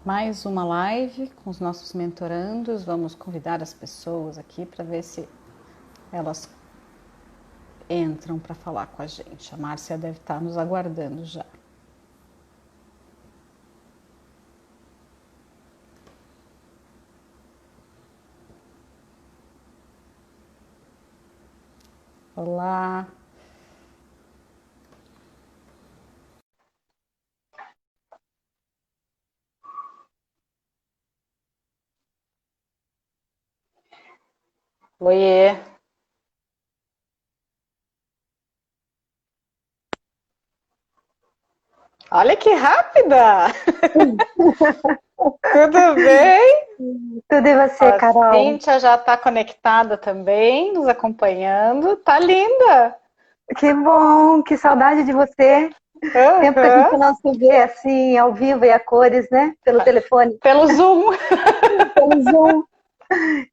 Mais uma live com os nossos mentorandos. Vamos convidar as pessoas aqui para ver se elas entram para falar com a gente. A Márcia deve estar nos aguardando já. Olá. Oiê. Olha que rápida! Tudo bem? Tudo e você, A Carol? Cíntia já está conectada também, nos acompanhando. Tá linda! Que bom, que saudade de você. Tempo que a gente Uhum. não se vê assim, ao vivo e a cores, né? Pelo telefone, Pelo Zoom. pelo Zoom.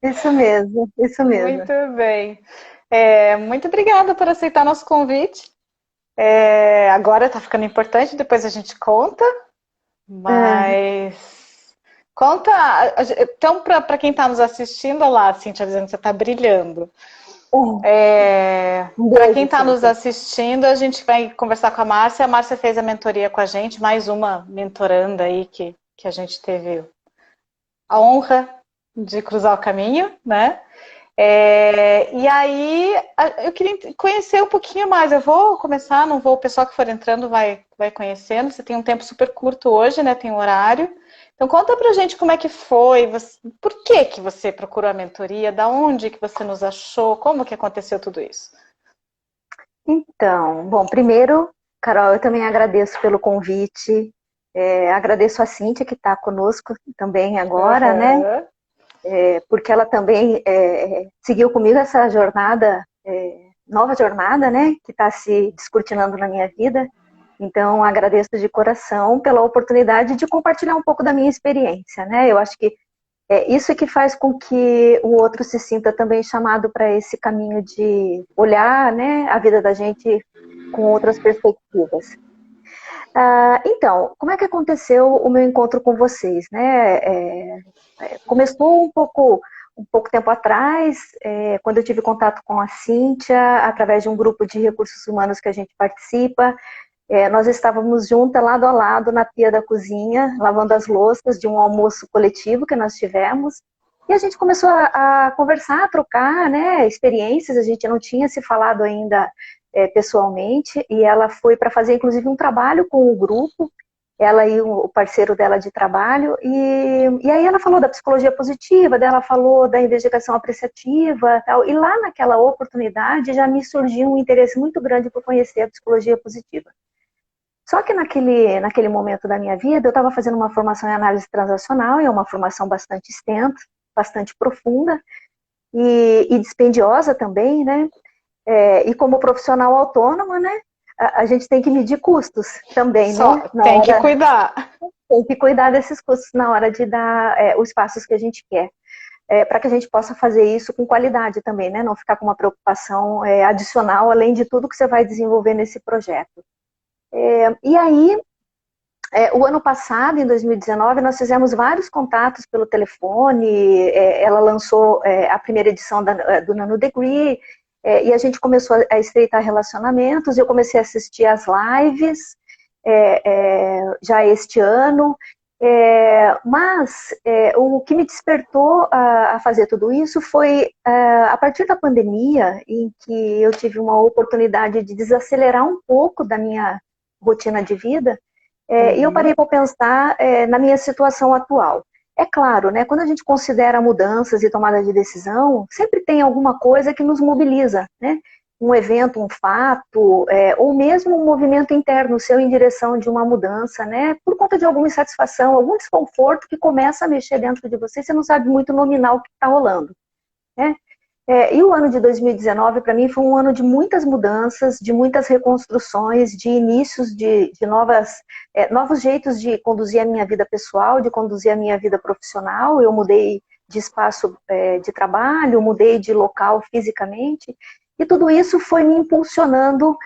Isso mesmo, isso mesmo. Muito bem. Muito obrigada por aceitar nosso convite. Agora está ficando importante, depois a gente conta, É, mas conta. Então, para quem está nos assistindo, olha lá, Cintia dizendo que você está brilhando. um Para quem beijo, está nos Cíntia. assistindo, a gente vai conversar com a Márcia. A Márcia fez a mentoria com a gente, mais uma mentoranda aí que a gente teve a honra de cruzar o caminho, né? E aí, eu queria conhecer um pouquinho mais. Eu vou começar, não vou, o pessoal que for entrando vai conhecendo. Você tem um tempo super curto hoje, né? Tem um horário. Então conta pra gente como é que foi, por que que você procurou a mentoria, da onde que você nos achou, como que aconteceu tudo isso? Então, bom, primeiro, Carol, eu também agradeço pelo convite. Agradeço a Cíntia que está conosco também agora, né? Uhum. Porque ela também seguiu comigo essa jornada, nova jornada, né, que está se descortinando na minha vida. Então, agradeço de coração pela oportunidade de compartilhar um pouco da minha experiência, né? Eu acho que é isso que faz com que o outro se sinta também chamado para esse caminho de olhar, né, a vida da gente com outras perspectivas. Então, como é que aconteceu o meu encontro com vocês, né? Começou um pouco tempo atrás, quando eu tive contato com a Cíntia, através de um grupo de recursos humanos que a gente participa. Nós estávamos juntas, lado a lado, na pia da cozinha, lavando as louças de um almoço coletivo que nós tivemos. E a gente começou a conversar, a trocar, né, experiências. A gente não tinha se falado ainda pessoalmente. E ela foi para fazer, inclusive, um trabalho com o grupo, ela e o parceiro dela de trabalho, e aí ela falou da psicologia positiva, dela falou da investigação apreciativa, tal, e lá naquela oportunidade já me surgiu um interesse muito grande por conhecer a psicologia positiva. Só que naquele momento da minha vida, eu estava fazendo uma formação em análise transacional, e é uma formação bastante extensa, bastante profunda, e dispendiosa também, né? E como profissional autônoma, né? A gente tem que medir custos também, Só né? Na tem que hora cuidar. tem que cuidar desses custos na hora de dar os passos que a gente quer, para que a gente possa fazer isso com qualidade também, né? Não ficar com uma preocupação adicional, além de tudo que você vai desenvolver nesse projeto. E aí, o ano passado, em 2019, nós fizemos vários contatos pelo telefone, ela lançou a primeira edição do Nano Degree, e a gente começou a estreitar relacionamentos, eu comecei a assistir às lives, já este ano, mas o que me despertou a fazer tudo isso foi a partir da pandemia, em que eu tive uma oportunidade de desacelerar um pouco da minha rotina de vida, e eu parei Uhum. para pensar na minha situação atual. É claro, né, quando a gente considera mudanças e tomada de decisão, sempre tem alguma coisa que nos mobiliza, né? Um evento, um fato, ou mesmo um movimento interno seu em direção de uma mudança, né? Por conta de alguma insatisfação, algum desconforto que começa a mexer dentro de você, você não sabe muito nominar o que está rolando, né? E o ano de 2019, para mim, foi um ano de muitas mudanças, de muitas reconstruções, de inícios de novos jeitos de conduzir a minha vida pessoal, de conduzir a minha vida profissional. Eu mudei de espaço de trabalho, mudei de local fisicamente, e tudo isso foi me impulsionando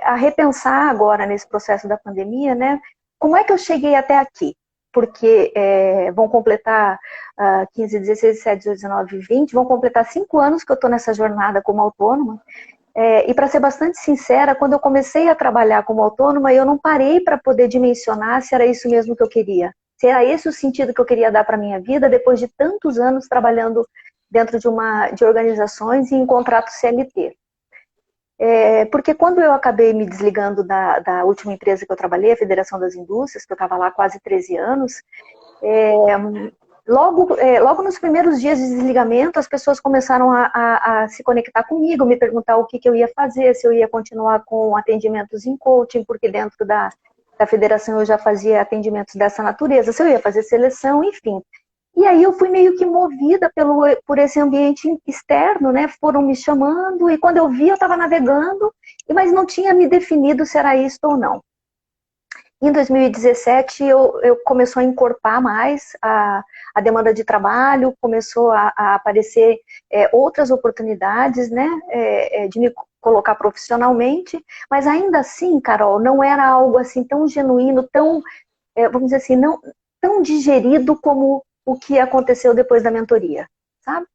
a repensar agora, nesse processo da pandemia, né? Como é que eu cheguei até aqui? porque vão completar 15, 16, 17, 18, 19, 20, vão completar 5 anos que eu estou nessa jornada como autônoma. E para ser bastante sincera, quando eu comecei a trabalhar como autônoma, eu não parei para poder dimensionar se era isso mesmo que eu queria. Se era esse o sentido que eu queria dar para a minha vida, depois de tantos anos trabalhando dentro de organizações e em contrato CLT. Porque quando eu acabei me desligando da última empresa que eu trabalhei, a Federação das Indústrias, que eu estava lá há quase 13 anos, logo nos primeiros dias de desligamento, as pessoas começaram a se conectar comigo, me perguntar o que eu ia fazer, se eu ia continuar com atendimentos em coaching, porque dentro da federação eu já fazia atendimentos dessa natureza, se eu ia fazer seleção, enfim. E aí eu fui meio que movida por esse ambiente externo, né? Foram me chamando, e quando eu vi, eu estava navegando, mas não tinha me definido se era isso ou não. Em 2017, eu começou a encorpar mais a demanda de trabalho, começou a aparecer outras oportunidades, né, de me colocar profissionalmente, mas ainda assim, Carol, não era algo assim tão genuíno, tão, vamos dizer assim, não tão digerido como o que aconteceu depois da mentoria, sabe?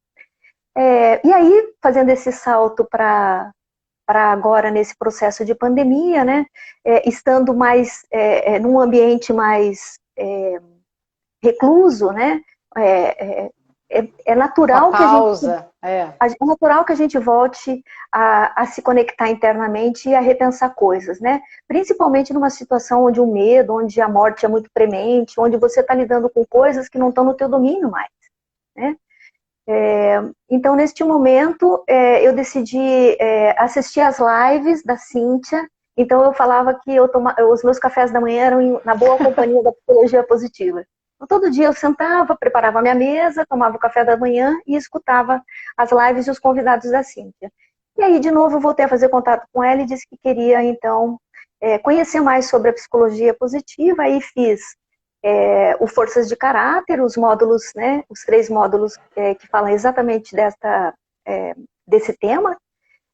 E aí, fazendo esse salto para agora nesse processo de pandemia, né, estando mais num ambiente mais recluso, né, é natural que é natural que a gente volte a se conectar internamente e a repensar coisas, né? Principalmente numa situação onde o medo, onde a morte é muito premente, onde você está lidando com coisas que não estão no teu domínio mais, né? Então, neste momento, eu decidi assistir às lives da Cíntia. Então, eu falava que os meus cafés da manhã eram na boa companhia da psicologia positiva. Então, todo dia eu sentava, preparava a minha mesa, tomava o café da manhã e escutava as lives e os convidados da Cíntia. E aí, de novo, eu voltei a fazer contato com ela e disse que queria, então, conhecer mais sobre a psicologia positiva. Aí fiz o Forças de Caráter, os módulos, né, os 3 módulos que falam exatamente desse tema.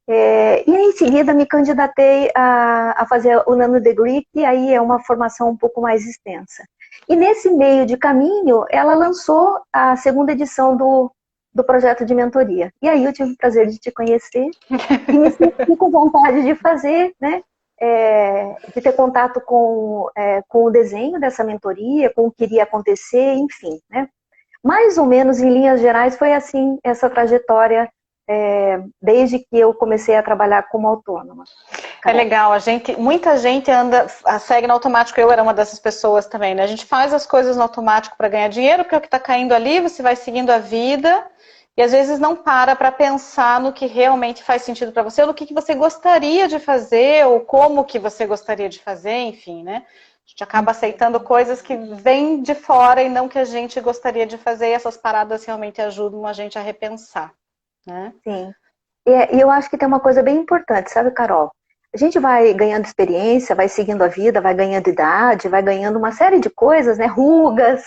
E aí, em seguida, me candidatei a fazer o Nano Degree, que aí é uma formação um pouco mais extensa. E nesse meio de caminho, ela lançou a 2ª edição do projeto de mentoria. E aí eu tive o prazer de te conhecer e me senti com vontade de fazer, né? De ter contato com o desenho dessa mentoria, com o que iria acontecer, enfim, né? Mais ou menos, em linhas gerais, foi assim essa trajetória desde que eu comecei a trabalhar como autônoma. É legal, muita gente segue no automático, eu era uma dessas pessoas também, né? A gente faz as coisas no automático para ganhar dinheiro, porque é o que está caindo ali, você vai seguindo a vida, e às vezes não para pensar no que realmente faz sentido para você, ou no que você gostaria de fazer, ou como que você gostaria de fazer, enfim, né? A gente acaba aceitando coisas que vêm de fora e não que a gente gostaria de fazer, e essas paradas realmente ajudam a gente a repensar, né? Sim. E eu acho que tem uma coisa bem importante, sabe, Carol? A gente vai ganhando experiência, vai seguindo a vida, vai ganhando idade, vai ganhando uma série de coisas, né? Rugas,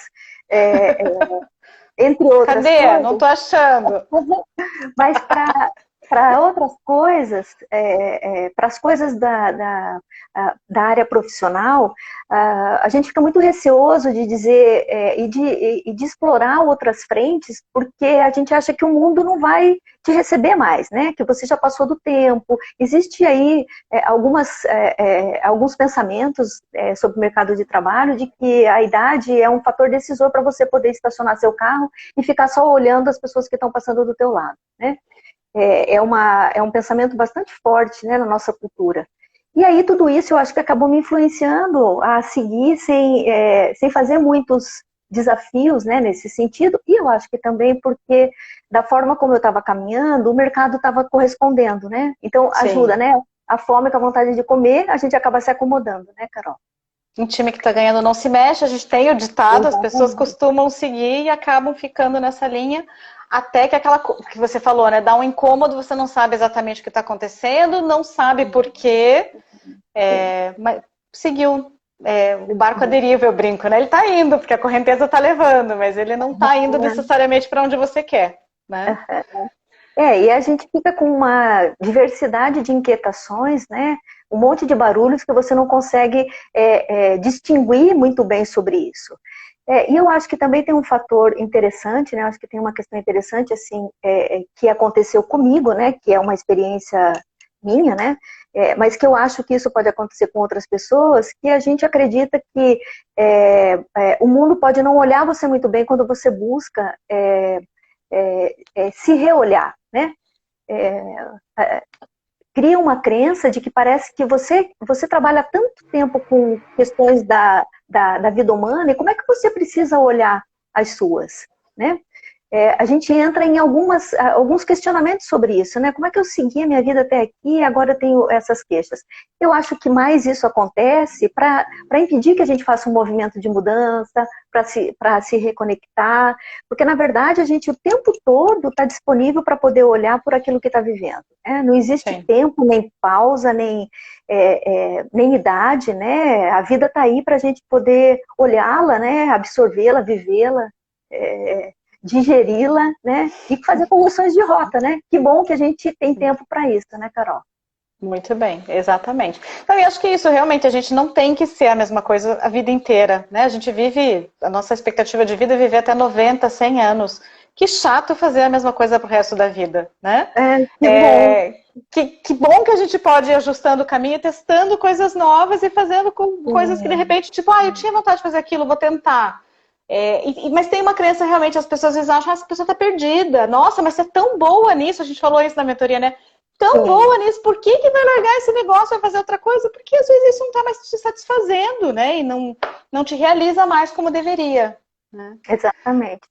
entre outras Cadê? coisas. Não tô achando. Mas para outras coisas, para as coisas da área profissional, a gente fica muito receoso de dizer e de explorar outras frentes, porque a gente acha que o mundo não vai te receber mais, né? Que você já passou do tempo. Existe aí alguns pensamentos sobre o mercado de trabalho de que a idade é um fator decisor para você poder estacionar seu carro e ficar só olhando as pessoas que estão passando do teu lado, né? É um pensamento bastante forte, né, na nossa cultura. E aí tudo isso eu acho que acabou me influenciando a seguir sem fazer muitos desafios, né, nesse sentido, e eu acho que também porque da forma como eu estava caminhando, o mercado estava correspondendo, né? Então ajuda, né? A fome com a vontade de comer, a gente acaba se acomodando, né, Carol? Um time que está ganhando não se mexe, a gente tem o ditado, as pessoas costumam seguir e acabam ficando nessa linha, até que aquela que você falou, né, dá um incômodo, você não sabe exatamente o que está acontecendo, não sabe por quê, mas seguiu, o barco à deriva, eu brinco, né, ele está indo, porque a correnteza está levando, mas ele não está indo necessariamente para onde você quer, né? E a gente fica com uma diversidade de inquietações, né? Um monte de barulhos que você não consegue distinguir muito bem sobre isso. E eu acho que também tem um fator interessante, né? Eu acho que tem uma questão interessante, assim, que aconteceu comigo, né? Que é uma experiência minha, né? Mas que eu acho que isso pode acontecer com outras pessoas, que a gente acredita que o mundo pode não olhar você muito bem quando você busca se reolhar, né? Cria uma crença de que parece que você trabalha tanto tempo com questões da vida humana, e como é que você precisa olhar as suas, né? A gente entra em alguns questionamentos sobre isso, né? Como é que eu segui a minha vida até aqui e agora eu tenho essas queixas? Eu acho que mais isso acontece para impedir que a gente faça um movimento de mudança, para se reconectar, porque na verdade a gente o tempo todo está disponível para poder olhar por aquilo que está vivendo, né? Não existe Sim. tempo, nem pausa, nem idade, né? A vida está aí para a gente poder olhá-la, né? Absorvê-la, vivê-la, digeri-la, né? E fazer conversões de rota, né? Que bom que a gente tem tempo para isso, né, Carol? Muito bem, exatamente. Então, eu acho que isso realmente a gente não tem que ser a mesma coisa a vida inteira, né? A gente vive, a nossa expectativa de vida é viver até 90, 100 anos. Que chato fazer a mesma coisa pro resto da vida, né? Que bom. Que bom que a gente pode ir ajustando o caminho, testando coisas novas e fazendo com coisas que de repente, tipo, eu tinha vontade de fazer aquilo, vou tentar. Mas tem uma crença realmente, as pessoas às vezes acham, essa pessoa tá perdida. Nossa, mas você é tão boa nisso, a gente falou isso na mentoria, né? Tão boa nisso, por que vai largar esse negócio, vai fazer outra coisa? Porque às vezes isso não tá mais te satisfazendo, né? E não te realiza mais como deveria. Né? Exatamente.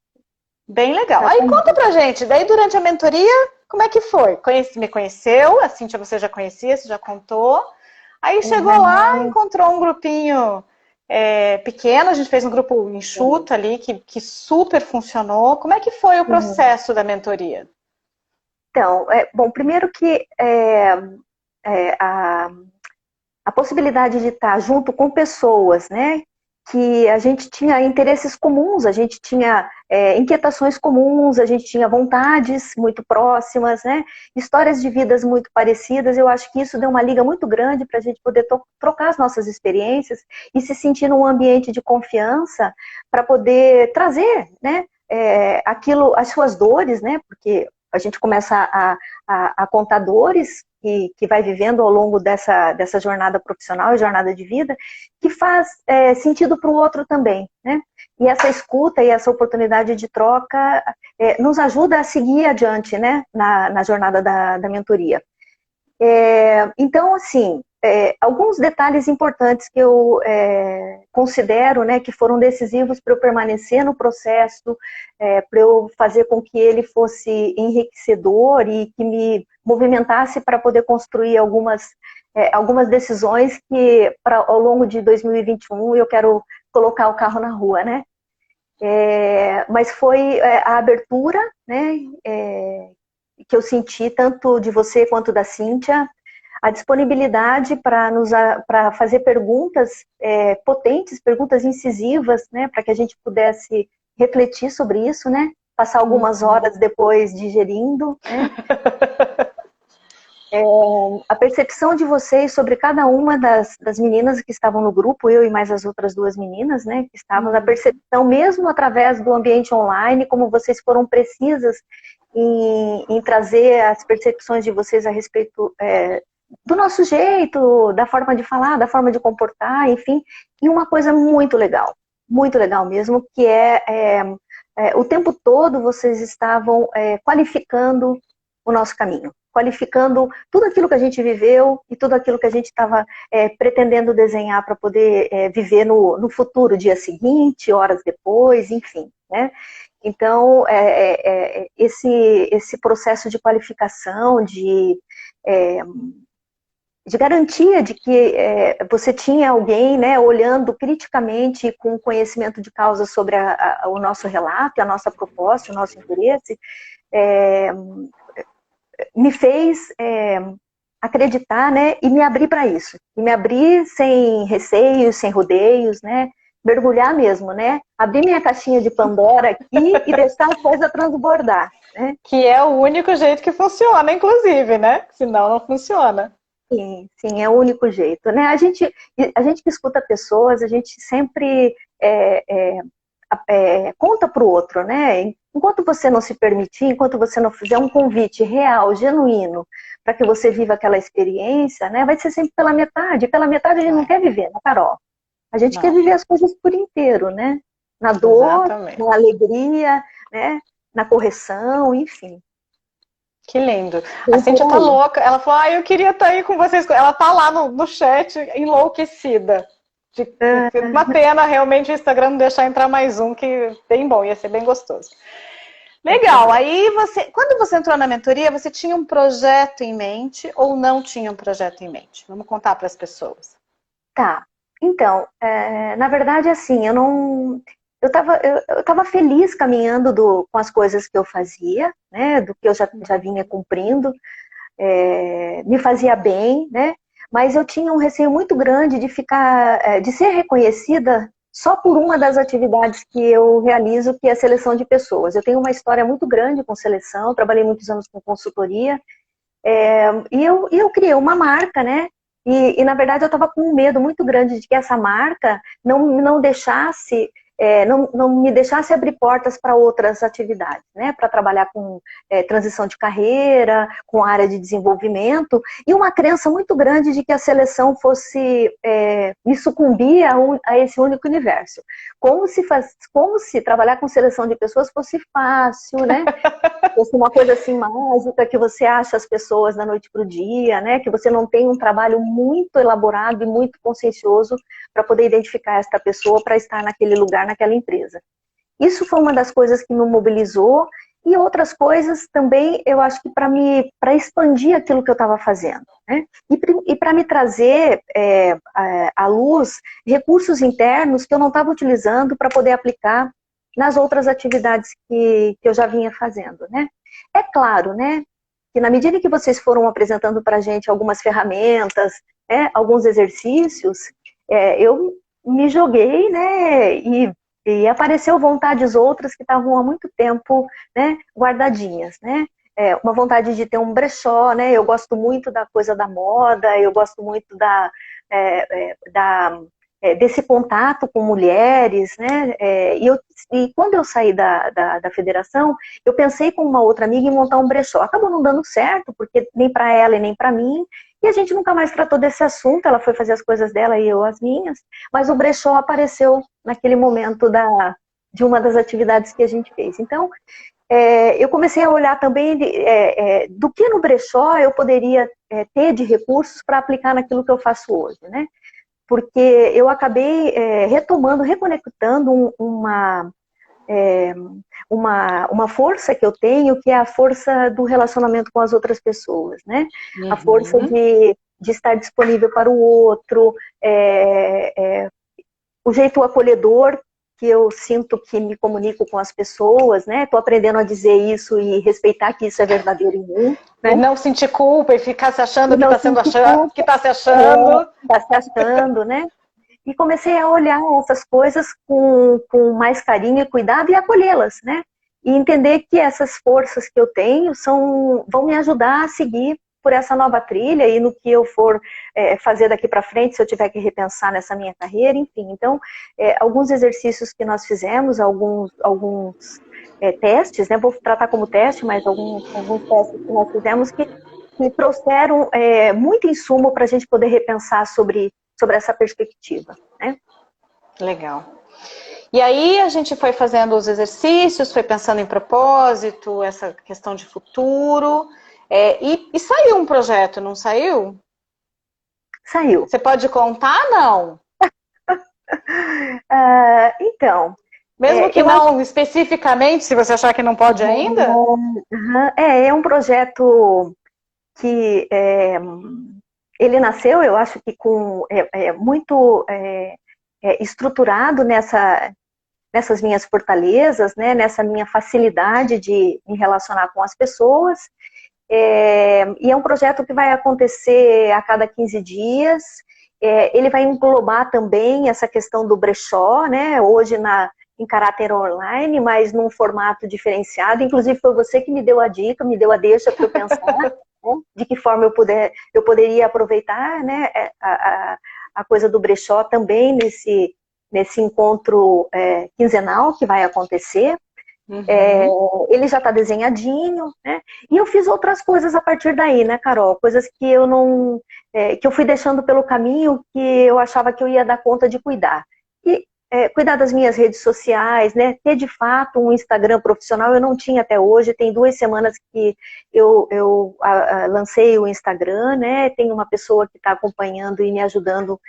Bem legal. Exatamente. Aí conta pra gente, daí durante a mentoria, como é que foi? Me conheceu, a Cíntia você já conhecia, você já contou. Aí chegou lá, encontrou um grupinho pequeno, a gente fez um grupo enxuto ali, que super funcionou. Como é que foi o processo da mentoria? Então, bom, primeiro que a possibilidade de estar junto com pessoas, né, que a gente tinha interesses comuns, a gente tinha inquietações comuns, a gente tinha vontades muito próximas, né, histórias de vidas muito parecidas. Eu acho que isso deu uma liga muito grande para a gente poder trocar as nossas experiências e se sentir num ambiente de confiança para poder trazer, né, aquilo, as suas dores, né, porque a gente começa a contar dores que vai vivendo ao longo dessa jornada profissional e jornada de vida, que faz sentido para o outro também, né? E essa escuta e essa oportunidade de troca nos ajuda a seguir adiante, né? Na jornada da mentoria. Então, assim, alguns detalhes importantes que eu considero, né, que foram decisivos para eu permanecer no processo, para eu fazer com que ele fosse enriquecedor e que me movimentasse para poder construir algumas decisões que, ao longo de 2021, eu quero colocar o carro na rua, né? Mas foi a abertura, né, que eu senti tanto de você quanto da Cíntia, a disponibilidade para fazer perguntas potentes, perguntas incisivas, né, para que a gente pudesse refletir sobre isso, né, passar algumas horas depois digerindo, né. A percepção de vocês sobre cada uma das meninas que estavam no grupo, eu e mais as outras duas meninas, né, que estavam, a percepção mesmo através do ambiente online, como vocês foram precisas em trazer as percepções de vocês a respeito do nosso jeito, da forma de falar, da forma de comportar, enfim. E uma coisa muito legal mesmo, que o tempo todo vocês estavam qualificando o nosso caminho, qualificando tudo aquilo que a gente viveu e tudo aquilo que a gente estava pretendendo desenhar para poder viver no futuro, dia seguinte, horas depois, enfim, né? Então, esse processo de qualificação, de garantia de que você tinha alguém, né, olhando criticamente com conhecimento de causa sobre o nosso relato, a nossa proposta, o nosso interesse, me fez acreditar, né, e me abrir para isso. E me abrir sem receios, sem rodeios, né, mergulhar mesmo, né, abrir minha caixinha de Pandora aqui e deixar a coisa transbordar. né? Que é o único jeito que funciona, inclusive, né? Senão não funciona. Sim, sim, é o único jeito, né? A gente que escuta pessoas, a gente sempre conta para o outro, né? Enquanto você não se permitir, enquanto você não fizer um convite real, genuíno, para que você viva aquela experiência, né? Vai ser sempre pela metade. Pela metade a gente não quer viver, né, Carol? A gente quer Não, viver as coisas por inteiro, né? Na dor, exatamente. na alegria, né? Na correção, enfim. Que lindo. A Bem Cíntia por tá aí. louca. Ela falou, eu queria estar aí com vocês. Ela tá lá no chat, enlouquecida. Uma pena realmente o Instagram não deixar entrar mais um, que bem bom, ia ser bem gostoso. Legal. Aí quando você entrou na mentoria, você tinha um projeto em mente ou não tinha um projeto em mente? Vamos contar para as pessoas. Tá. Então, na verdade, assim, eu não. Eu tava feliz caminhando com as coisas que eu fazia, né? Do que eu já vinha cumprindo. Me fazia bem, né? Mas eu tinha um receio muito grande de de ser reconhecida só por uma das atividades que eu realizo, que é a seleção de pessoas. Eu tenho uma história muito grande com seleção, trabalhei muitos anos com consultoria, e eu criei uma marca, né? Na verdade, eu estava com um medo muito grande de que essa marca não deixasse, não me deixasse abrir portas para outras atividades, né? Para trabalhar com transição de carreira, com área de desenvolvimento, e uma crença muito grande de que a seleção fosse me sucumbir a esse único universo. Como se trabalhar com seleção de pessoas fosse fácil, né? Fosse uma coisa assim mágica, que você acha as pessoas da noite para o dia, né? Que você não tem um trabalho muito elaborado e muito consciencioso para poder identificar esta pessoa para estar naquele lugar, naquela empresa. Isso foi uma das coisas que me mobilizou, e outras coisas também, eu acho que para expandir aquilo que eu estava fazendo, né? E para me trazer à luz recursos internos que eu não estava utilizando para poder aplicar nas outras atividades que eu já vinha fazendo, né? É claro, né, que na medida que vocês foram apresentando para a gente algumas ferramentas, né, alguns exercícios, eu me joguei, né, e apareceu vontades outras que estavam há muito tempo, né, guardadinhas, né? Uma vontade de ter um brechó, né? Eu gosto muito da coisa da moda, eu gosto muito desse contato com mulheres, né? E quando eu saí da federação, eu pensei com uma outra amiga em montar um brechó. Acabou não dando certo, porque nem para ela e nem para mim, e a gente nunca mais tratou desse assunto. Ela foi fazer as coisas dela e eu as minhas, mas o brechó apareceu naquele momento de uma das atividades que a gente fez. Então, eu comecei a olhar também do que no brechó eu poderia ter de recursos para aplicar naquilo que eu faço hoje, né? Porque eu acabei retomando, reconectando uma força que eu tenho, que é a força do relacionamento com as outras pessoas, né? A força de estar disponível para o outro, o jeito acolhedor que eu sinto que me comunico com as pessoas, né? Estou aprendendo a dizer isso e respeitar que isso é verdadeiro em mim, né? E não sentir culpa e ficar se achando que está se achando. Está se achando, né? E comecei a olhar essas coisas com mais carinho e cuidado e acolhê-las, né? E entender que essas forças que eu tenho vão me ajudar a seguir por essa nova trilha e no que eu for fazer daqui para frente, se eu tiver que repensar nessa minha carreira, enfim. Então, alguns exercícios que nós fizemos, alguns testes, né? Vou tratar como teste, mas alguns testes que nós fizemos que trouxeram muito insumo para a gente poder repensar sobre essa perspectiva, né? Legal. E aí a gente foi fazendo os exercícios, foi pensando em propósito, essa questão de futuro, e saiu um projeto, não saiu? Saiu. Você pode contar, não? Então... Mesmo que não especificamente, se você achar que não pode ainda? É um projeto que ele nasceu, eu acho que muito estruturado nessas minhas fortalezas, né, nessa minha facilidade de me relacionar com as pessoas. E é um projeto que vai acontecer a cada 15 dias. Ele vai englobar também essa questão do brechó, né? Hoje, em caráter online, mas num formato diferenciado. Inclusive foi você que me deu a dica, me deu a deixa para eu pensar, né, de que forma eu poderia aproveitar, né, a coisa do brechó também nesse encontro quinzenal que vai acontecer. Ele já está desenhadinho, né? E eu fiz outras coisas a partir daí, né, Carol? Coisas que eu não, que eu fui deixando pelo caminho, que eu achava que eu ia dar conta de cuidar. E cuidar das minhas redes sociais, né? Ter de fato um Instagram profissional, eu não tinha até hoje. Tem 2 semanas que eu lancei o Instagram, né? Tem uma pessoa que está acompanhando e me ajudando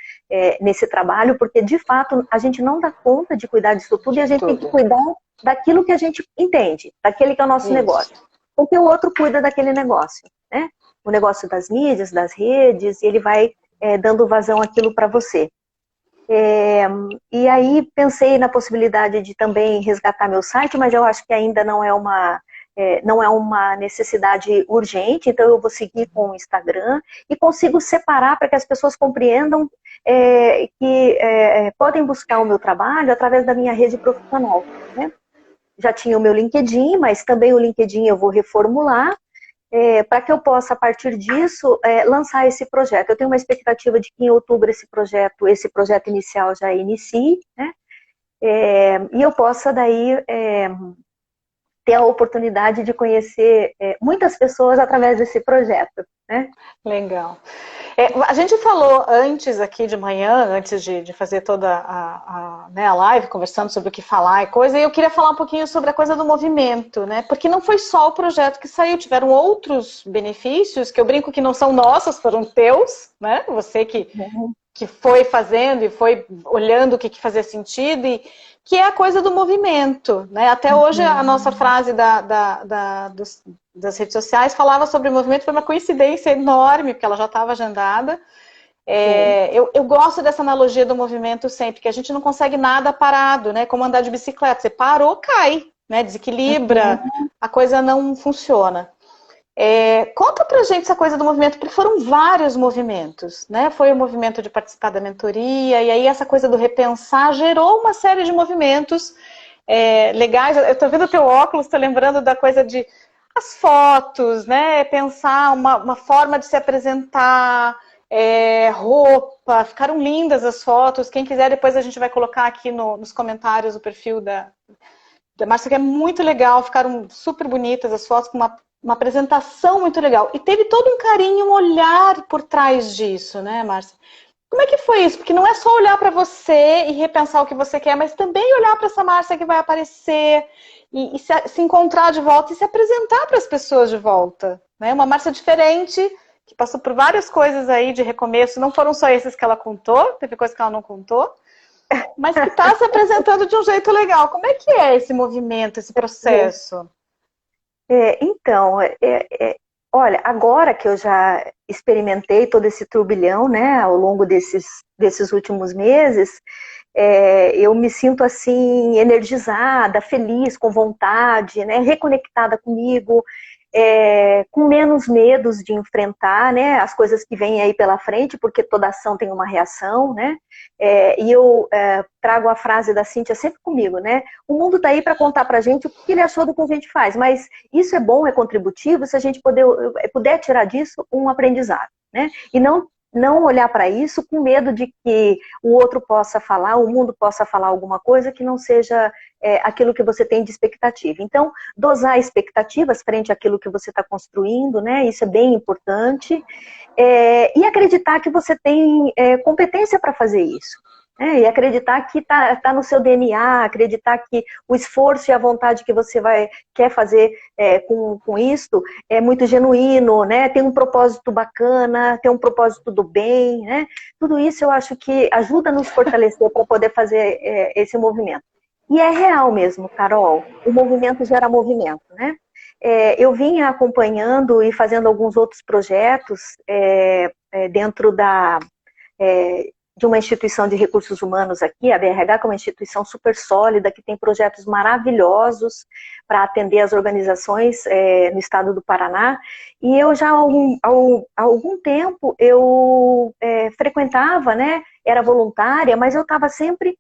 nesse trabalho, porque de fato a gente não dá conta de cuidar disso tudo e a gente tem que cuidar daquilo que a gente entende, daquele que é o nosso negócio. Porque o outro cuida daquele negócio, né? O negócio das mídias, das redes, e ele vai dando vazão àquilo para você. E aí pensei na possibilidade de também resgatar meu site, mas eu acho que ainda não é uma necessidade urgente, então eu vou seguir com o Instagram e consigo separar para que as pessoas compreendam que podem buscar o meu trabalho através da minha rede profissional, né? Já tinha o meu LinkedIn, mas também o LinkedIn eu vou reformular para que eu possa, a partir disso, lançar esse projeto. Eu tenho uma expectativa de que em outubro esse projeto inicial já inicie, né? E eu possa daí ter a oportunidade de conhecer muitas pessoas através desse projeto, né? Legal. A gente falou antes aqui de manhã, antes de fazer toda né, a live, conversando sobre o que falar e coisa, e eu queria falar um pouquinho sobre a coisa do movimento, né? Porque não foi só o projeto que saiu, tiveram outros benefícios, que eu brinco que não são nossos, foram teus, né? Você que foi fazendo e foi olhando o que fazia sentido, e que é a coisa do movimento, né? Até hoje a nossa frase das redes sociais falava sobre o movimento, foi uma coincidência enorme, porque ela já estava agendada. Eu gosto dessa analogia do movimento sempre, que a gente não consegue nada parado, né? Como andar de bicicleta, você parou, cai, né? Desequilibra, a coisa não funciona. Conta pra gente essa coisa do movimento, porque foram vários movimentos, né? Foi o movimento de participar da mentoria, e aí essa coisa do repensar gerou uma série de movimentos legais. Eu tô vendo o teu óculos, tô lembrando da coisa de as fotos, né? Pensar uma forma de se apresentar, roupa, ficaram lindas as fotos. Quem quiser, depois a gente vai colocar aqui nos comentários o perfil da Márcia, que é muito legal, ficaram super bonitas as fotos, com uma apresentação muito legal. E teve todo um carinho, um olhar por trás disso, né, Márcia? Como é que foi isso? Porque não é só olhar para você e repensar o que você quer, mas também olhar para essa Márcia que vai aparecer e se encontrar de volta e se apresentar para as pessoas de volta, né? Uma Márcia diferente, que passou por várias coisas aí de recomeço, não foram só esses que ela contou, teve coisas que ela não contou, mas que está se apresentando de um jeito legal. Como é que é esse movimento, esse processo? Então, olha, agora que eu já experimentei todo esse turbilhão, né, ao longo desses últimos meses, eu me sinto assim, energizada, feliz, com vontade, né, reconectada comigo, com menos medos de enfrentar, né, as coisas que vêm aí pela frente, porque toda ação tem uma reação, né, e eu trago a frase da Cíntia sempre comigo, né, o mundo está aí para contar para a gente o que ele achou do que a gente faz, mas isso é bom, é contributivo, se a gente puder tirar disso um aprendizado, né, e não olhar para isso com medo de que o outro possa falar, o mundo possa falar alguma coisa que não seja aquilo que você tem de expectativa. Então, dosar expectativas frente àquilo que você está construindo, né? Isso é bem importante. E acreditar que você tem competência para fazer isso. E acreditar que tá no seu DNA, acreditar que o esforço e a vontade que você quer fazer com isso é muito genuíno, né? Tem um propósito bacana, tem um propósito do bem, né? Tudo isso eu acho que ajuda a nos fortalecer para poder fazer esse movimento. E é real mesmo, Carol, o movimento gera movimento, né? Eu vinha acompanhando e fazendo alguns outros projetos dentro de uma instituição de recursos humanos aqui, a BRH, que é uma instituição super sólida, que tem projetos maravilhosos para atender as organizações no estado do Paraná. E eu já há algum tempo eu frequentava, né? Era voluntária, mas eu estava sempre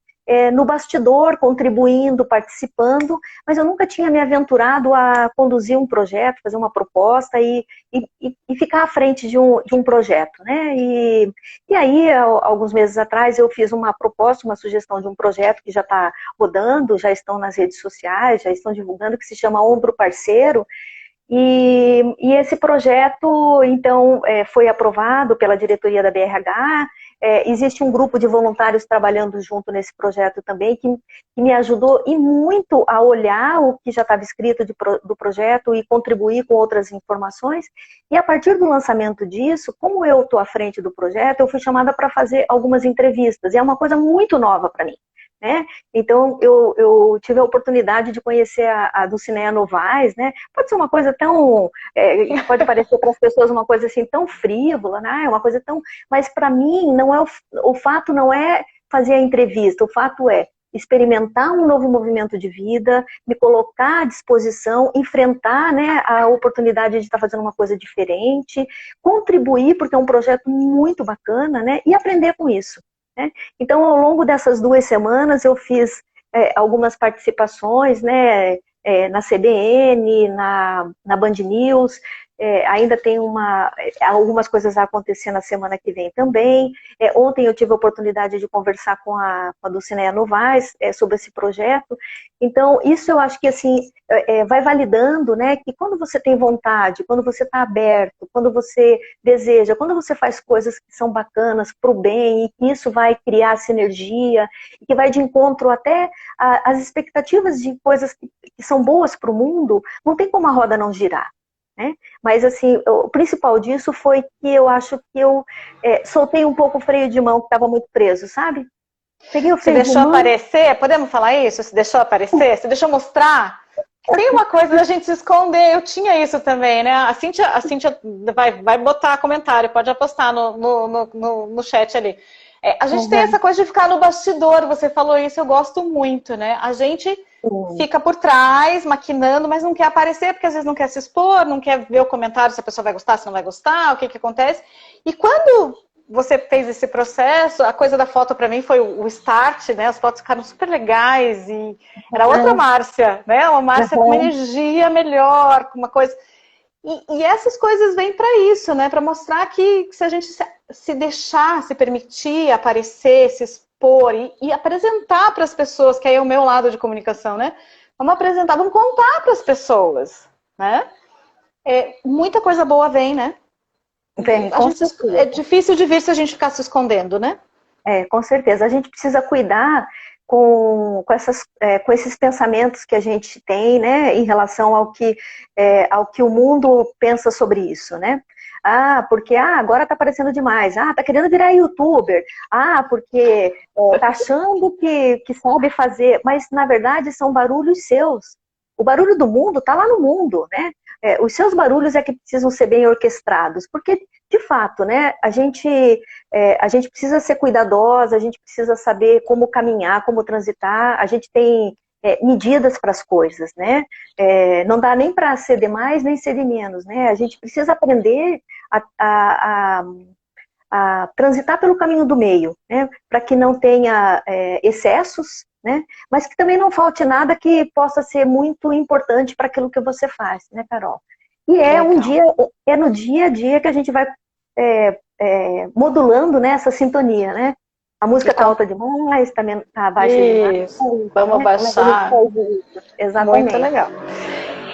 no bastidor, contribuindo, participando, mas eu nunca tinha me aventurado a conduzir um projeto, fazer uma proposta e ficar à frente de um projeto, né? E aí, alguns meses atrás, eu fiz uma proposta, uma sugestão de um projeto que já está rodando, já estão nas redes sociais, já estão divulgando, que se chama Ombro Parceiro. E esse projeto, então, foi aprovado pela diretoria da BRH. Existe um grupo de voluntários trabalhando junto nesse projeto também, que me ajudou e muito a olhar o que já estava escrito do projeto e contribuir com outras informações. E a partir do lançamento disso, como eu estou à frente do projeto, eu fui chamada para fazer algumas entrevistas. E é uma coisa muito nova para mim, né? Então, eu tive a oportunidade de conhecer a Dulcinea Novaes, né? Pode ser uma coisa tão... pode parecer para as pessoas uma coisa assim tão frívola, né? Uma coisa tão... Mas para mim, não é o fato não é fazer a entrevista, o fato é experimentar um novo movimento de vida, me colocar à disposição, enfrentar, né, a oportunidade de estar fazendo uma coisa diferente, contribuir, porque é um projeto muito bacana, né? E aprender com isso. Né? Então, ao longo dessas 2 semanas, eu fiz algumas participações, né, na CBN, na Band News, ainda tem algumas coisas a acontecer na semana que vem também. Ontem eu tive a oportunidade de conversar com a Dulcinea Novaes sobre esse projeto. Então, isso eu acho que assim, vai validando, né, que quando você tem vontade, quando você está aberto, quando você deseja, quando você faz coisas que são bacanas para o bem, e que isso vai criar sinergia, e que vai de encontro até às expectativas de coisas que são boas para o mundo, não tem como a roda não girar. Né? Mas assim, o principal disso foi que eu acho que eu soltei um pouco o freio de mão que estava muito preso, sabe? Peguei o Se freio de deixou mão. aparecer, podemos falar isso? Se deixou aparecer? Se deixou mostrar? Tem uma coisa da gente se esconder, eu tinha isso também, né? A Cíntia vai botar comentário, pode apostar no chat ali. A gente tem essa coisa de ficar no bastidor, você falou isso, eu gosto muito, né? A gente fica por trás, maquinando, mas não quer aparecer, porque às vezes não quer se expor, não quer ver o comentário se a pessoa vai gostar, se não vai gostar, o que acontece. E quando você fez esse processo, a coisa da foto para mim foi o start, né? As fotos ficaram super legais e era outra Márcia, né? Uma Márcia com uma energia melhor, com uma coisa. E essas coisas vêm para isso, né? Para mostrar que se a gente se deixar, se permitir aparecer, se expor e apresentar para as pessoas, que aí é o meu lado de comunicação, né? Vamos apresentar, vamos contar para as pessoas, né? Muita coisa boa vem, né? Vem, com certeza. É difícil de vir se a gente ficar se escondendo, né? Com certeza. A gente precisa cuidar com esses pensamentos que a gente tem, né, em relação ao que o mundo pensa sobre isso, né? Porque agora está aparecendo demais. Está querendo virar youtuber. Porque está achando que sabe fazer. Mas, na verdade, são barulhos seus. O barulho do mundo está lá no mundo, né? Os seus barulhos é que precisam ser bem orquestrados. Porque, de fato, né, a gente precisa ser cuidadosa, a gente precisa saber como caminhar, como transitar. A gente tem medidas para as coisas, né? Não dá nem para ceder mais, nem ceder menos, né? A gente precisa aprender a transitar pelo caminho do meio, né? Para que não tenha excessos, né? Mas que também não falte nada que possa ser muito importante para aquilo que você faz, né, Carol? E no dia a dia que a gente vai modulando, né, essa sintonia, né? A música está alta demais, tá baixa demais. Vamos baixar. Exatamente. Muito legal.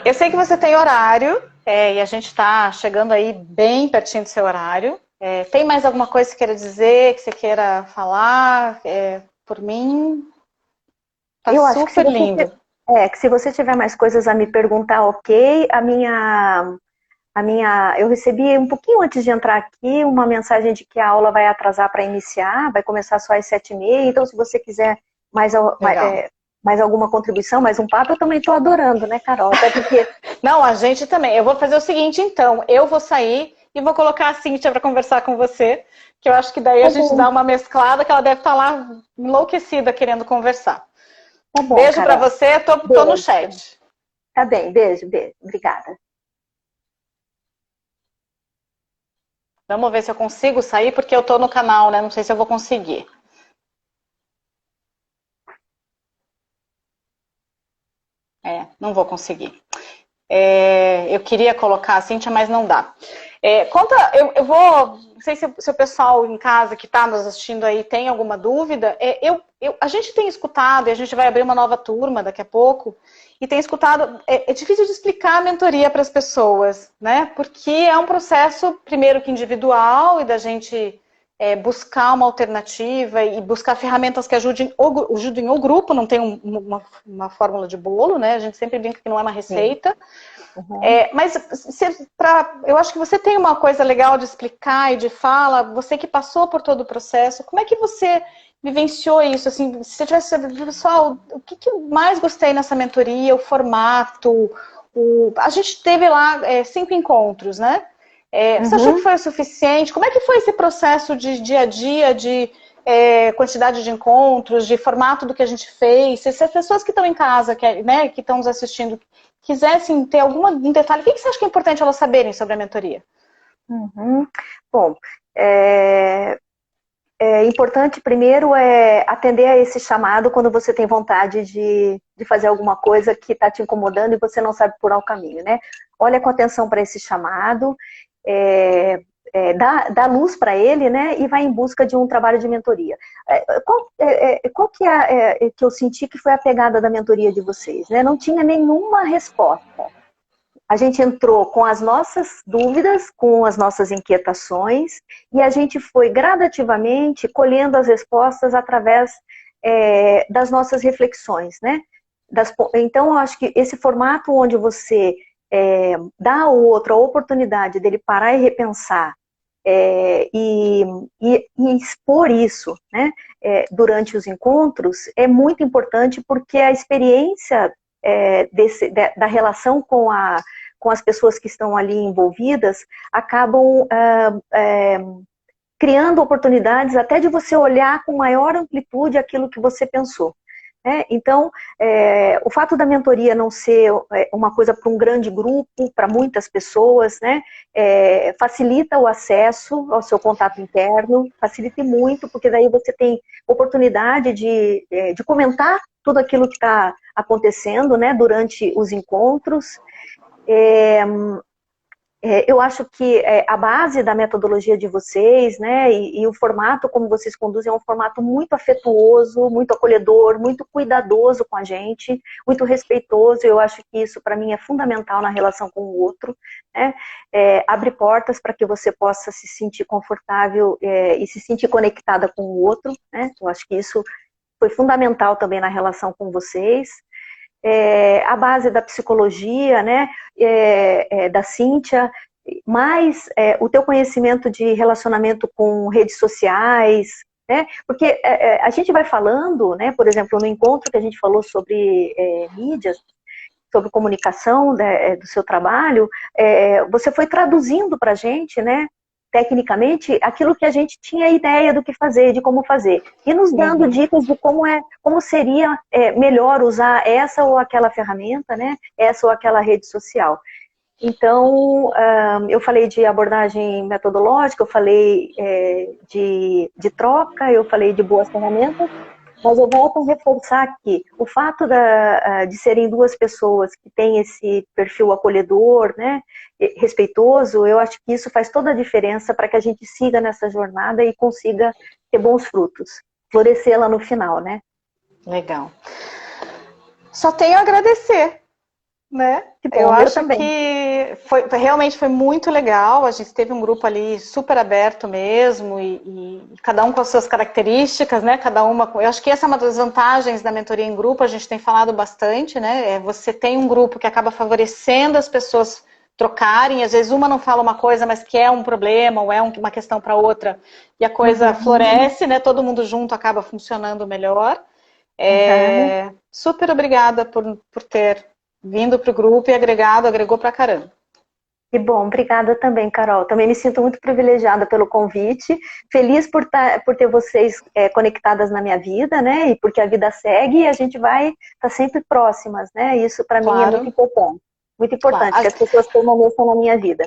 Eu sei que você tem horário, e a gente está chegando aí bem pertinho do seu horário. Tem mais alguma coisa que você queira dizer, que você queira falar? Por mim, tá super lindo. Que se você tiver mais coisas a me perguntar, ok. Eu recebi um pouquinho antes de entrar aqui uma mensagem de que a aula vai atrasar para iniciar, vai começar só às 7h30, então se você quiser mais alguma contribuição, mais um papo, eu também estou adorando, né, Carol? Até porque... Não, a gente também. Eu vou fazer o seguinte, então, eu vou sair e vou colocar a Cíntia para conversar com você, que eu acho que daí a gente dá uma mesclada, que ela deve estar lá enlouquecida querendo conversar. Tá bom, beijo para você, tô no chat. Tá bem, beijo. Obrigada. Vamos ver se eu consigo sair, porque eu tô no canal, né? Não sei se eu vou conseguir. Não vou conseguir. Eu queria colocar a Cíntia, mas não dá. Eu vou, não sei se o pessoal em casa que está nos assistindo aí tem alguma dúvida. A gente tem escutado, e a gente vai abrir uma nova turma daqui a pouco, e tem escutado, é difícil de explicar a mentoria para as pessoas, né? Porque é um processo, primeiro que individual, e da gente buscar uma alternativa e buscar ferramentas que ajudem o grupo, não tem uma fórmula de bolo, né? A gente sempre brinca que não é uma receita. Uhum. Mas eu acho que você tem uma coisa legal de explicar e de fala, você que passou por todo o processo, como é que você vivenciou isso? Assim, se você tivesse, pessoal, o que eu mais gostei nessa mentoria, o formato, a gente teve lá 5 encontros, né? Você achou que foi o suficiente? Como é que foi esse processo de dia a dia, de quantidade de encontros, de formato do que a gente fez? Se as pessoas que estão em casa, que estão nos assistindo, quisessem ter algum detalhe, o que você acha que é importante elas saberem sobre a mentoria? Bom, importante primeiro atender a esse chamado quando você tem vontade de fazer alguma coisa que está te incomodando e você não sabe por onde o caminho, né? Olha com atenção para esse chamado, dá luz para ele, né? E vai em busca de um trabalho de mentoria. Qual que que eu senti que foi a pegada da mentoria de vocês, né? Não tinha nenhuma resposta. A gente entrou com as nossas dúvidas, com as nossas inquietações, e a gente foi gradativamente colhendo as respostas através das nossas reflexões, né? Então, eu acho que esse formato onde você dá ao outro a oportunidade dele parar e repensar, e expor isso, né, durante os encontros, é muito importante porque a experiência da relação com as pessoas que estão ali envolvidas acabam criando oportunidades até de você olhar com maior amplitude aquilo que você pensou. Então, o fato da mentoria não ser uma coisa para um grande grupo, para muitas pessoas, né, facilita o acesso ao seu contato interno, facilita muito, porque daí você tem oportunidade de comentar tudo aquilo que está acontecendo, né, durante os encontros. Eu acho que a base da metodologia de vocês, né, e o formato como vocês conduzem é um formato muito afetuoso, muito acolhedor, muito cuidadoso com a gente, muito respeitoso. Eu acho que isso para mim é fundamental na relação com o outro, né? Abre portas para que você possa se sentir confortável e se sentir conectada com o outro, né? Eu acho que isso foi fundamental também na relação com vocês. A base da psicologia, né, da Cíntia, mais o teu conhecimento de relacionamento com redes sociais, né, porque a gente vai falando, né, por exemplo, no encontro que a gente falou sobre mídias, sobre comunicação do seu trabalho, você foi traduzindo para a gente, né, tecnicamente, aquilo que a gente tinha ideia do que fazer, de como fazer. E nos dando dicas de como seria melhor usar essa ou aquela ferramenta, né? Essa ou aquela rede social. Então, eu falei de abordagem metodológica, eu falei de troca, eu falei de boas ferramentas, mas eu volto a reforçar aqui, o fato de serem duas pessoas que têm esse perfil acolhedor, né, respeitoso, eu acho que isso faz toda a diferença para que a gente siga nessa jornada e consiga ter bons frutos, florescer lá no final, né? Legal. Só tenho a agradecer, né? Eu acho que realmente foi muito legal. A gente teve um grupo ali super aberto mesmo e cada um com as suas características, né? Cada uma. Eu acho que essa é uma das vantagens da mentoria em grupo. A gente tem falado bastante, né? Você tem um grupo que acaba favorecendo as pessoas trocarem. Às vezes uma não fala uma coisa, mas que é um problema ou é uma questão para outra e a coisa floresce, né? Todo mundo junto acaba funcionando melhor. Super obrigada por ter vindo para o grupo e agregou pra caramba. Que bom, obrigada também, Carol. Também me sinto muito privilegiada pelo convite, feliz por ter vocês conectadas na minha vida, né? E porque a vida segue e a gente vai estar sempre próximas, né? Isso para mim é muito importante. Muito importante, que as pessoas permaneçam na minha vida.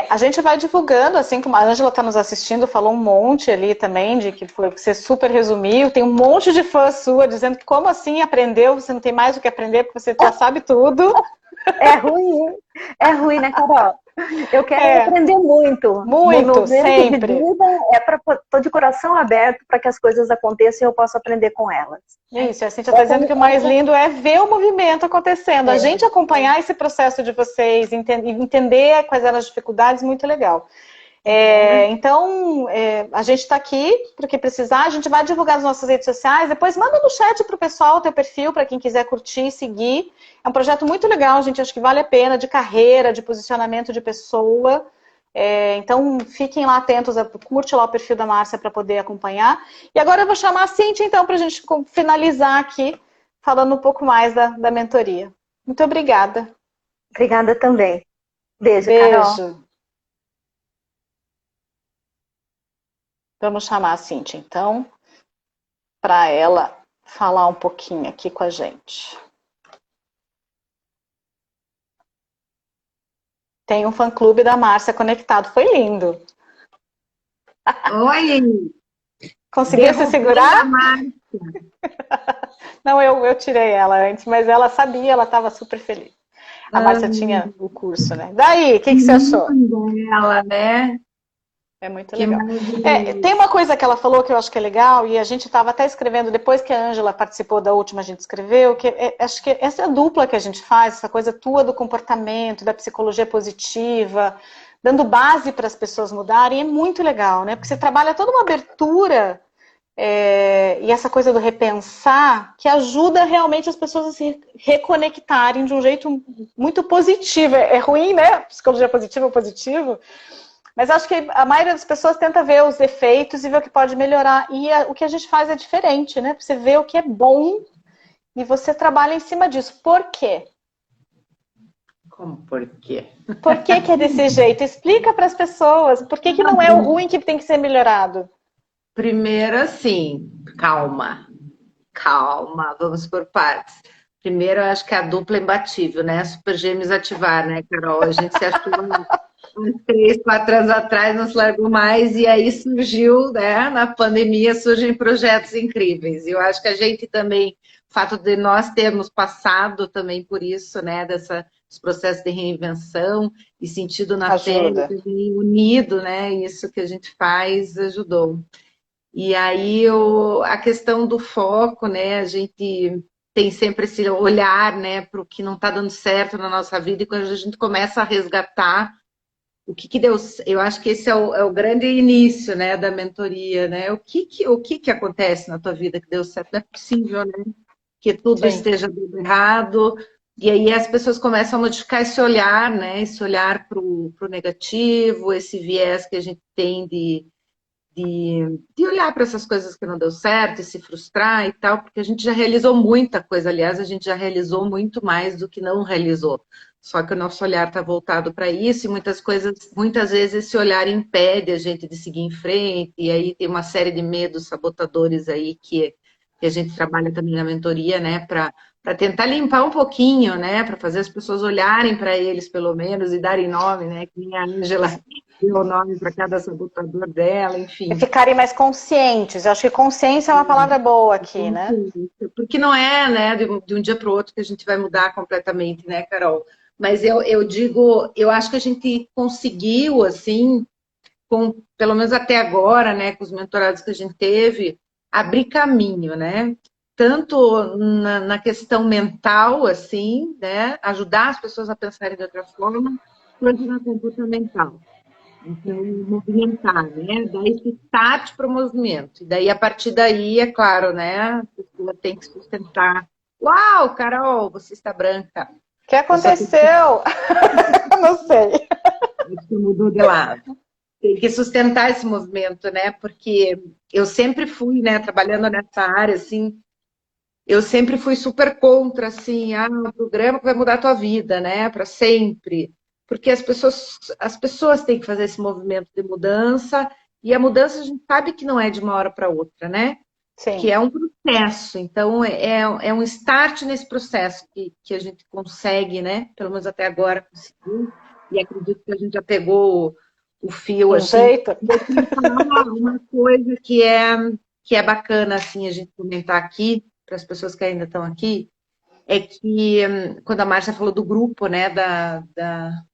A gente vai divulgando, assim como a Ângela está nos assistindo, falou um monte ali também, de que você super resumiu, tem um monte de fã sua dizendo que como assim aprendeu, você não tem mais o que aprender porque você já sabe tudo. É ruim, né, Carol? Eu quero aprender muito. Muito, No momento de sempre. vida, tô de coração aberto para que as coisas aconteçam e eu possa aprender com elas. Isso, a Cíntia está dizendo que o mais lindo é ver o movimento acontecendo, a gente acompanhar esse processo de vocês, entender quais eram as dificuldades, muito legal. Então, a gente está aqui para o que precisar, a gente vai divulgar nas nossas redes sociais, depois manda no chat para o pessoal o teu perfil, para quem quiser curtir, seguir. É um projeto muito legal, gente, acho que vale a pena, de carreira, de posicionamento de pessoa. Então, fiquem lá atentos, curte lá o perfil da Márcia para poder acompanhar. E agora eu vou chamar a Cíntia, então, para a gente finalizar aqui, falando um pouco mais da mentoria. Muito obrigada. Obrigada também. Beijo, Beijo. Carol. Vamos chamar a Cíntia, então, para ela falar um pouquinho aqui com a gente. Tem um fã-clube da Márcia conectado, foi lindo. Oi! Conseguiu se segurar? Não, eu tirei ela antes, mas ela sabia, ela estava super feliz. A Márcia tinha o curso, né? Daí, o que você achou? Ela, né? É muito legal. Tem uma coisa que ela falou que eu acho que é legal, e a gente estava até escrevendo, depois que a Ângela participou da última, a gente escreveu, que acho que essa dupla que a gente faz, essa coisa tua do comportamento, da psicologia positiva, dando base para as pessoas mudarem, é muito legal, né? Porque você trabalha toda uma abertura e essa coisa do repensar, que ajuda realmente as pessoas a se reconectarem de um jeito muito positivo. É ruim, né? Psicologia positiva ou positivo. Mas acho que a maioria das pessoas tenta ver os defeitos e ver o que pode melhorar. E o que a gente faz é diferente, né? Você vê o que é bom e você trabalha em cima disso. Por quê? Como por quê? Por que é desse jeito? Explica para as pessoas. Por que não é o ruim que tem que ser melhorado? Primeiro, assim, calma. Calma, vamos por partes. Primeiro, eu acho que é a dupla imbatível, né? Super Gêmeos ativar, né, Carol? A gente se achou uns 3, 4 anos atrás, não se largou mais, e aí surgiu, né? Na pandemia surgem projetos incríveis. E eu acho que a gente também, o fato de nós termos passado também por isso, né? Desse processo de reinvenção e sentido na pele, também unido, né? Isso que a gente faz ajudou. E aí a questão do foco, né? A gente tem sempre esse olhar, né, para o que não está dando certo na nossa vida, e quando a gente começa a resgatar o que deu, eu acho que esse é o grande início, né, da mentoria, né? O que acontece na tua vida que deu certo? Não é possível, né? Que tudo esteja dando errado. E aí as pessoas começam a modificar esse olhar, né? Esse olhar para o negativo, esse viés que a gente tem de olhar para essas coisas que não deu certo e se frustrar e tal, porque a gente já realizou muita coisa, aliás, a gente já realizou muito mais do que não realizou. Só que o nosso olhar está voltado para isso, e muitas vezes esse olhar impede a gente de seguir em frente, e aí tem uma série de medos sabotadores aí que a gente trabalha também na mentoria, né, para tentar limpar um pouquinho, né, para fazer as pessoas olharem para eles, pelo menos, e darem nome, né, que nem a Ângela deu o nome para cada sabotador dela, enfim. E ficarem mais conscientes. Eu acho que consciência é uma palavra boa aqui, né? Porque não é, né, de um dia para o outro que a gente vai mudar completamente, né, Carol? Mas eu digo, eu acho que a gente conseguiu, assim, pelo menos até agora, né, com os mentorados que a gente teve, abrir caminho, né? Tanto na questão mental, assim, né? Ajudar as pessoas a pensarem de outra forma, quanto na comportamental. Então, movimentar, né? Dar esse start para o movimento. E daí, a partir daí, é claro, né? A pessoa tem que sustentar. Uau, Carol, você está branca. O que aconteceu? Não sei. Você mudou de lado. Tem que sustentar esse movimento, né? Porque eu sempre fui, né, trabalhando nessa área, assim, eu sempre fui super contra, assim, um programa que vai mudar a tua vida, né, para sempre. Porque as pessoas têm que fazer esse movimento de mudança, e a mudança a gente sabe que não é de uma hora para outra, né? Sim. Que é um processo. Então, é um start nesse processo que a gente consegue, né? Pelo menos até agora conseguiu. e acredito que a gente já pegou o fio, Um assim. jeito. Eu queria falar uma coisa que é bacana, assim, a gente comentar aqui, para as pessoas que ainda estão aqui, é que quando a Márcia falou do grupo, né,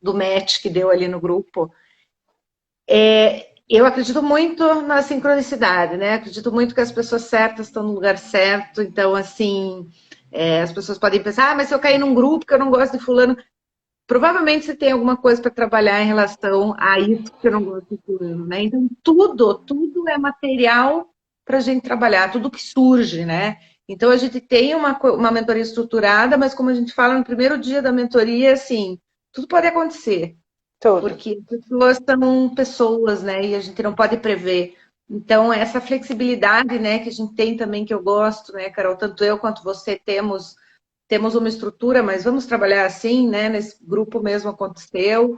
do match que deu ali no grupo, eu acredito muito na sincronicidade, né? Acredito muito que as pessoas certas estão no lugar certo. Então, assim, as pessoas podem pensar, mas se eu cair num grupo que eu não gosto de fulano, provavelmente você tem alguma coisa para trabalhar em relação a isso que eu não gosto de fulano, né? Então, tudo é material para a gente trabalhar, tudo que surge, né? Então, a gente tem uma mentoria estruturada, mas como a gente fala no primeiro dia da mentoria, assim, tudo pode acontecer. Tudo. Porque pessoas são pessoas, né? E a gente não pode prever. Então, essa flexibilidade, né, que a gente tem também, que eu gosto, né, Carol? Tanto eu quanto você temos uma estrutura, mas vamos trabalhar assim, né? Nesse grupo mesmo aconteceu.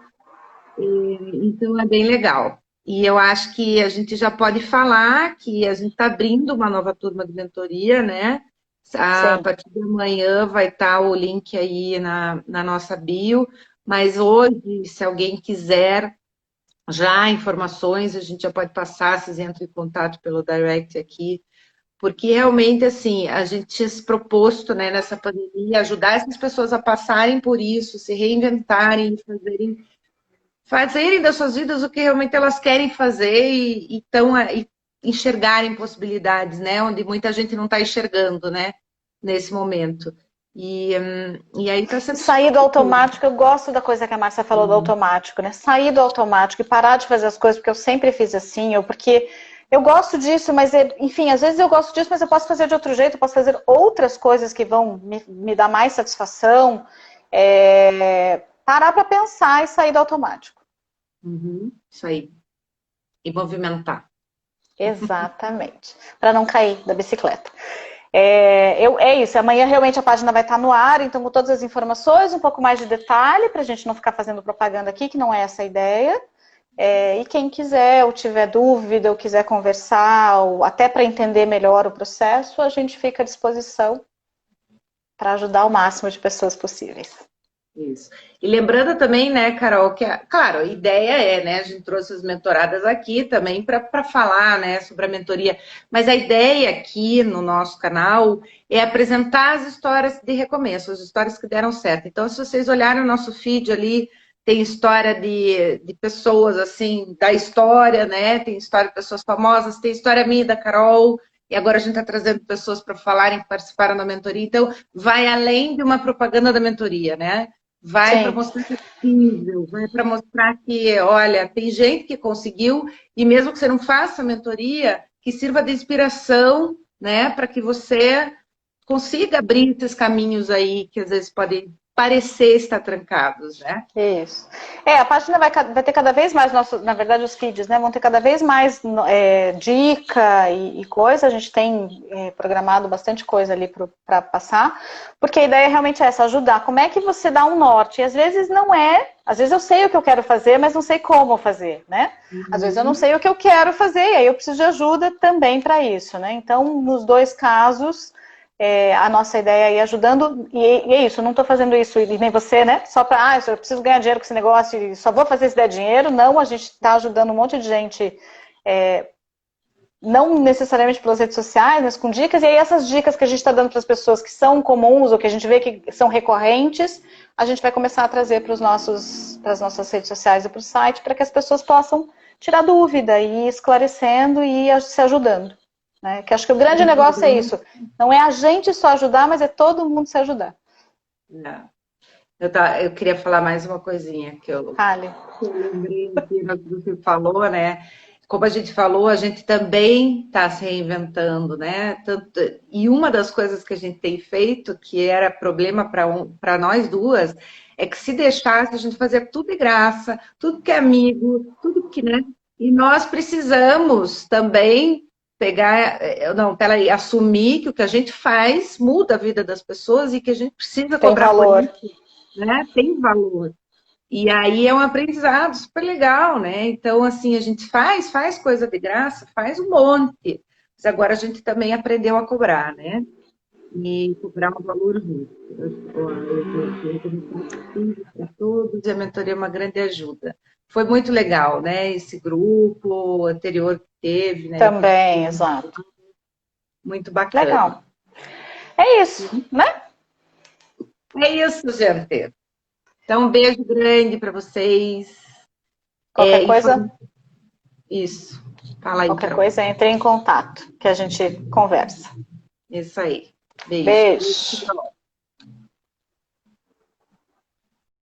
Então, é bem legal. E eu acho que a gente já pode falar que a gente está abrindo uma nova turma de mentoria, né? A Sim. partir de amanhã vai estar o link aí na nossa bio. Mas hoje, se alguém quiser já informações, a gente já pode passar, vocês entram em contato pelo direct aqui, porque realmente, assim, a gente se proposto, né, nessa pandemia, ajudar essas pessoas a passarem por isso, se reinventarem, fazerem das suas vidas o que realmente elas querem fazer e enxergarem possibilidades, né, onde muita gente não está enxergando, né, nesse momento. E aí está sendo Sair do super bom. automático, eu gosto da coisa que a Márcia falou do automático, né? Sair do automático e parar de fazer as coisas, porque eu sempre fiz assim, ou porque eu gosto disso, mas, enfim, às vezes eu gosto disso, mas eu posso fazer de outro jeito, eu posso fazer outras coisas que vão me dar mais satisfação. Parar para pensar e sair do automático. Isso aí. E movimentar. Exatamente. Para não cair da bicicleta. É isso, amanhã realmente a página vai estar no ar, então com todas as informações, um pouco mais de detalhe, para a gente não ficar fazendo propaganda aqui, que não é essa a ideia. E quem quiser, ou tiver dúvida, ou quiser conversar, ou até para entender melhor o processo, a gente fica à disposição para ajudar o máximo de pessoas possíveis. Isso. E lembrando também, né, Carol, que, claro, a ideia né, a gente trouxe as mentoradas aqui também para falar, né, sobre a mentoria, mas a ideia aqui no nosso canal é apresentar as histórias de recomeço, as histórias que deram certo. Então, se vocês olharem o nosso feed ali, tem história de pessoas, assim, da história, né, tem história de pessoas famosas, tem história minha, da Carol, e agora a gente está trazendo pessoas para falarem que participaram da mentoria, então vai além de uma propaganda da mentoria, né? Vai para mostrar que é possível, vai para mostrar que, olha, tem gente que conseguiu, e mesmo que você não faça a mentoria, que sirva de inspiração, né, para que você consiga abrir esses caminhos aí que às vezes podem parecer estar trancados, né? Isso. A página vai ter cada vez mais, na verdade, os feeds, né? Vão ter cada vez mais dica e coisa. A gente tem programado bastante coisa ali para passar, porque a ideia realmente é essa, ajudar. Como é que você dá um norte? E às vezes não é, às vezes eu sei o que eu quero fazer, mas não sei como fazer, né? Às vezes eu não sei o que eu quero fazer, e aí eu preciso de ajuda também para isso, né? Então, nos dois casos, a nossa ideia é ir ajudando, e é isso, eu não estou fazendo isso, e nem você, né? Só para, eu preciso ganhar dinheiro com esse negócio e só vou fazer se der dinheiro. Não, a gente está ajudando um monte de gente, não necessariamente pelas redes sociais, mas com dicas, e aí essas dicas que a gente está dando para as pessoas que são comuns, ou que a gente vê que são recorrentes, a gente vai começar a trazer para as nossas redes sociais e para o site, para que as pessoas possam tirar dúvida e ir esclarecendo e ir se ajudando. Né? Que acho que o grande negócio é isso. Não é a gente só ajudar, mas é todo mundo se ajudar. Eu queria falar mais uma coisinha que eu lembrei que você falou, né? Como a gente falou, a gente também está se reinventando, né? E uma das coisas que a gente tem feito, que era problema para nós duas, é que se deixasse, a gente fazia tudo de graça, tudo que é amigo, tudo que, né? E nós precisamos também assumir que o que a gente faz muda a vida das pessoas e que a gente precisa cobrar por isso, né? Tem valor. E aí é um aprendizado super legal, né? Então, assim, a gente faz coisa de graça, faz um monte. Mas agora a gente também aprendeu a cobrar, né? e cobrar um valor justo. Eu para todos e a mentoria é uma grande ajuda. Foi muito legal, né? Esse grupo anterior que teve, né? Também, exato. Muito bacana. Legal. É isso, né? É isso, gente. Então, um beijo grande para vocês. Qualquer coisa. Isso. Fala aí, Qualquer Carol. coisa, entre em contato, que a gente conversa. Isso aí. Beijo. Beijo.